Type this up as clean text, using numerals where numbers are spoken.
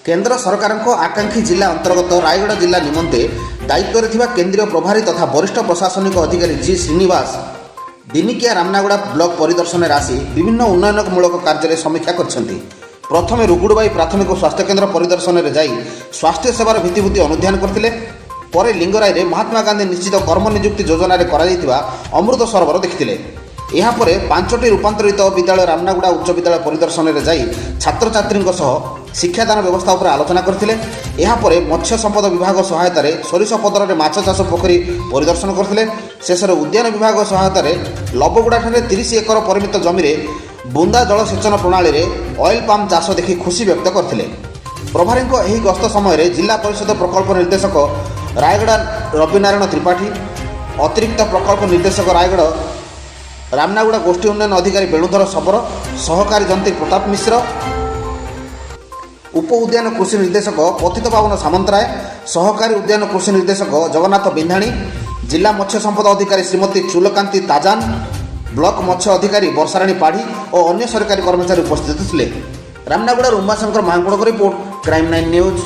केंद्र सरकार आकांक्षी जिला अंतर्गत रायगढ़ जिला निमंते दायित्व में केंद्रीय प्रभारी तथा वरिष्ठ प्रशासनिक अधिकारी जी श्रीनिवास दिनिकिया रामनागुड़ा ब्लॉक परिदर्शन में आसी विभिन्न उन्नयनमूलक कार्य समीक्षा करछंती। प्रथमे रुगुड़बाई प्राथमिक स्वास्थ्य केन्द्र परिदर्शन में जाई स्वास्थ्य सेवार भित्तिभूति अनुध्यान करथिले। परे लिंगराई महात्मा गांधी निश्चित कर्म नियुक्ति योजना अमृत सरोवर देखिथिले। यापर 5टी रूपांतरित विद्यालय रामनागुड़ा उच्च विद्यालय परिदर्शन में जाई छात्र छात्री शिक्षादान व्यवस्था उपर आलोचना करथिले। यापर मत्स्य संपद विभाग सहायता सोरिष पदर में माछ चाष पोखरी परिदर्शन करथिले। शेषर उद्यान विभाग सहायता लबगुड़ा 30 एकर परिमित जमी बुंदा जलसेचन प्रणाली ऑयल पाम चाष देखि खुशी व्यक्त करथिले। प्रभारी एही गस्त समय जिला परिषद प्रकल्प निर्देशक रायगढ़ रविनारायण त्रिपाठी, अतिरिक्त प्रकल्प निर्देशक रायगढ़ रामनागुड़ा गोष्ठी उन्नयन अधिकारी वेणुधर शबर, सहकारी जंत्री प्रताप मिश्र, उप उद्यान कृषि निर्देशक पतित पावन सामंतराय, सहकारी उद्यान कृषि निर्देशक जगन्नाथ बिंधाणी, जिला मत्स्य संपदा अधिकारी श्रीमती चुलकांति ताजान, ब्लॉक मत्स्य अधिकारी वर्षाराणी पाढ़ी और अन्य सरकारी कर्मचारी उपस्थित थे। रामनागुड़ा उमाशंकर महांकुड़ रिपोर्ट, क्राइम 9 न्यूज।